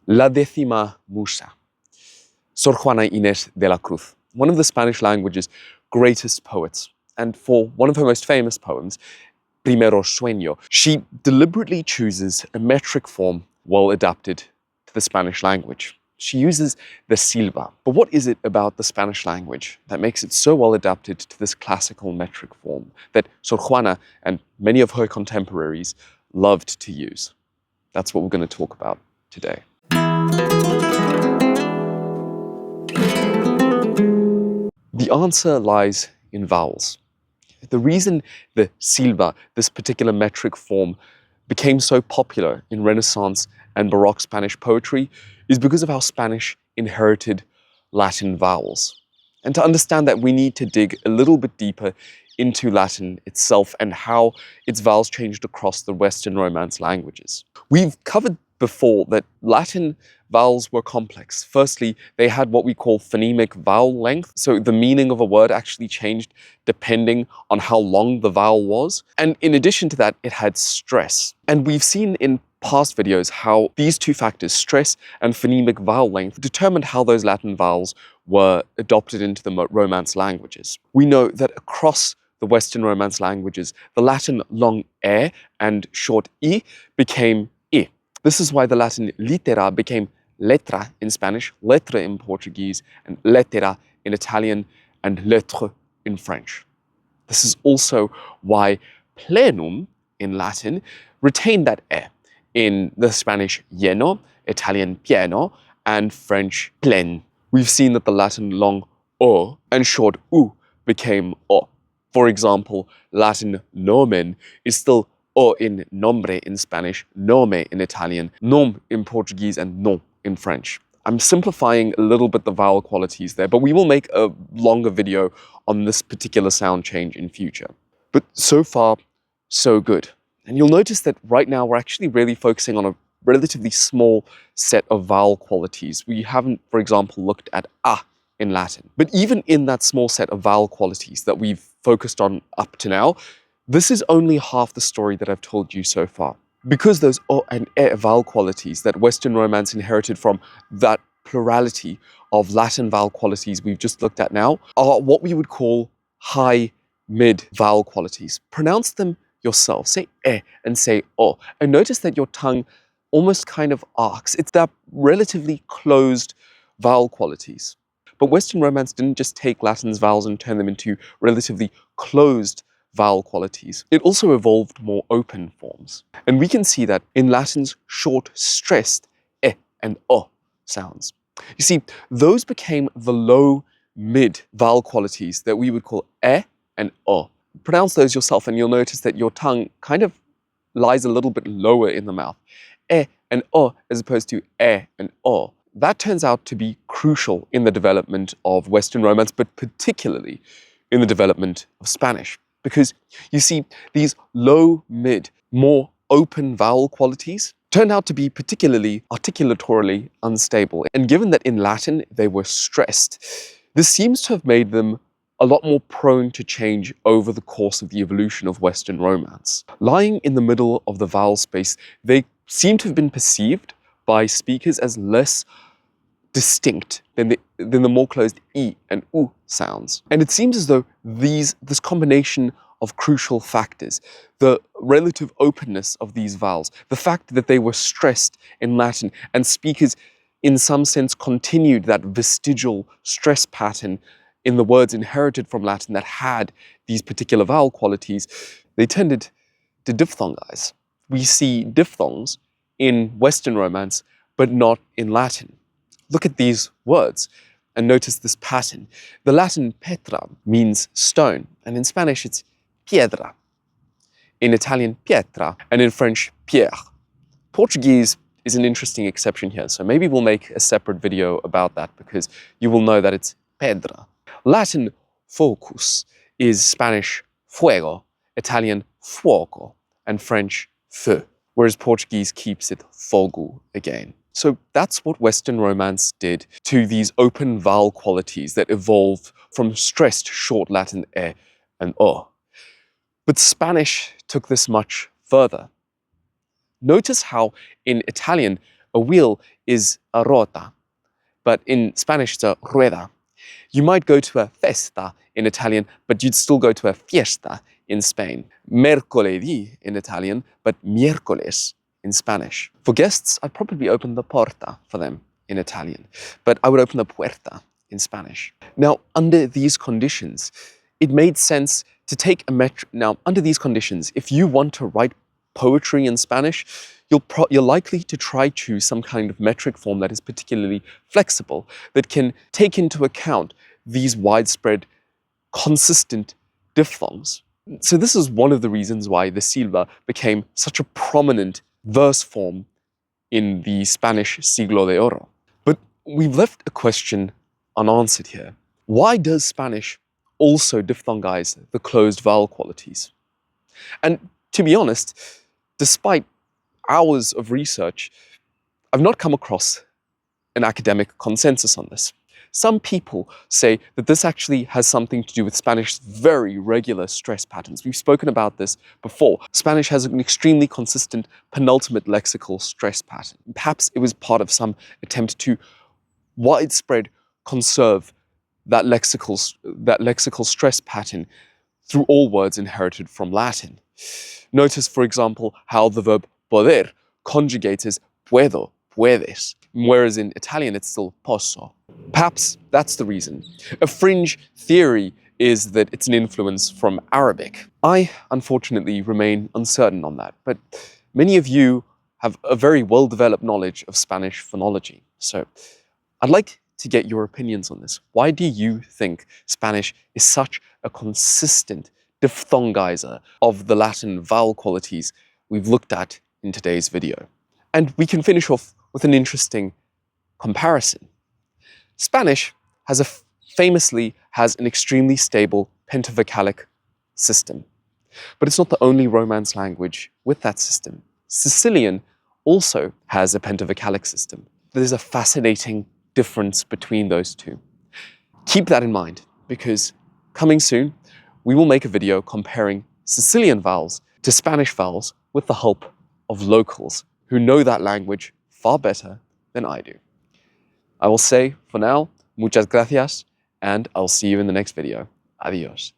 La décima musa, Sor Juana Inés de la Cruz, one of the Spanish language's greatest poets, and for one of her most famous poems, Primero Sueño, she deliberately chooses a metric form well adapted to the Spanish language. She uses the silva. But what is it about the Spanish language that makes it so well adapted to this classical metric form that Sor Juana and many of her contemporaries loved to use? That's what we're going to talk about today. The answer lies in vowels. The reason the silva, this particular metric form, became so popular in Renaissance and Baroque Spanish poetry is because of how Spanish inherited Latin vowels. And to understand that, we need to dig a little bit deeper into Latin itself and how its vowels changed across the Western Romance languages. We've covered before that Latin vowels were complex. Firstly, they had what we call phonemic vowel length, so the meaning of a word actually changed depending on how long the vowel was. And in addition to that, it had stress. And we've seen in past videos how these two factors, stress and phonemic vowel length, determined how those Latin vowels were adopted into the Romance languages. We know that across the Western Romance languages, the Latin long e and short I became I. This is why the Latin litera became letra in Spanish, lettre in Portuguese, and lettera in Italian, and lettre in French. This is also why plenum in Latin retained that e in the Spanish lleno, Italian pieno, and French plein. We've seen that the Latin long o and short u became o. For example, Latin nomen is still o in nombre in Spanish, nome in Italian, nom in Portuguese, and nom in French. I'm simplifying a little bit the vowel qualities there, but we will make a longer video on this particular sound change in future. But so far, so good. And you'll notice that right now we're actually really focusing on a relatively small set of vowel qualities. We haven't, for example, looked at a in Latin. But even in that small set of vowel qualities that we've focused on up to now, this is only half the story that I've told you so far. Because those o and e vowel qualities that Western Romance inherited from that plurality of Latin vowel qualities we've just looked at now are what we would call high mid vowel qualities. Pronounce them yourself. Say e and say o. And notice that your tongue almost kind of arcs. It's that relatively closed vowel qualities. But Western Romance didn't just take Latin's vowels and turn them into relatively closed vowel qualities. It also evolved more open forms. And we can see that in Latin's short, stressed e and o sounds. You see, those became the low mid vowel qualities that we would call e and o. Pronounce those yourself and you'll notice that your tongue kind of lies a little bit lower in the mouth. E and o as opposed to e and o. That turns out to be crucial in the development of Western Romance, but particularly in the development of Spanish. Because you see, these low, mid, more open vowel qualities turned out to be particularly articulatorily unstable. And given that in Latin they were stressed, this seems to have made them a lot more prone to change over the course of the evolution of Western Romance. Lying in the middle of the vowel space, they seem to have been perceived by speakers as less distinct than the more closed I and U sounds. And it seems as though this combination of crucial factors, the relative openness of these vowels, the fact that they were stressed in Latin and speakers in some sense continued that vestigial stress pattern in the words inherited from Latin that had these particular vowel qualities, they tended to diphthongize. We see diphthongs in Western Romance, but not in Latin. Look at these words and notice this pattern. The Latin petra means stone, and in Spanish it's piedra. In Italian, pietra, and in French, pierre. Portuguese is an interesting exception here, so maybe we'll make a separate video about that because you will know that it's pedra. Latin focus is Spanish fuego, Italian fuoco, and French feu, whereas Portuguese keeps it fogo again. So that's what Western Romance did to these open vowel qualities that evolved from stressed short Latin e and o. But Spanish took this much further. Notice how in Italian, a wheel is a rota, but in Spanish it's a rueda. You might go to a festa in Italian, but you'd still go to a fiesta in Spain. Mercoledì in Italian, but miércoles in Spanish. For guests, I'd probably open the porta for them in Italian, but I would open the puerta in Spanish. Now, under these conditions, it made sense to take a metric. Now, under these conditions, if you want to write poetry in Spanish, you're likely to try to choose some kind of metric form that is particularly flexible, that can take into account these widespread, consistent diphthongs. So this is one of the reasons why the silva became such a prominent verse form in the Spanish Siglo de Oro. But we've left a question unanswered here. Why does Spanish also diphthongize the closed vowel qualities? And to be honest, despite hours of research, I've not come across an academic consensus on this. Some people say that this actually has something to do with Spanish's very regular stress patterns. We've spoken about this before. Spanish has an extremely consistent penultimate lexical stress pattern. Perhaps it was part of some attempt to widespread conserve that lexical stress pattern through all words inherited from Latin. Notice, for example, how the verb poder conjugates as puedo, puedes, whereas in Italian it's still posso. Perhaps that's the reason. A fringe theory is that it's an influence from Arabic. I, unfortunately, remain uncertain on that, but many of you have a very well-developed knowledge of Spanish phonology. So I'd like to get your opinions on this. Why do you think Spanish is such a consistent diphthongizer of the Latin vowel qualities we've looked at in today's video? And we can finish off with an interesting comparison. Spanish famously has an extremely stable pentavocalic system, but it's not the only Romance language with that system. Sicilian also has a pentavocalic system. There's a fascinating difference between those two. Keep that in mind, because coming soon, we will make a video comparing Sicilian vowels to Spanish vowels with the help of locals who know that language far better than I do. I will say, for now, muchas gracias, and I'll see you in the next video. Adios.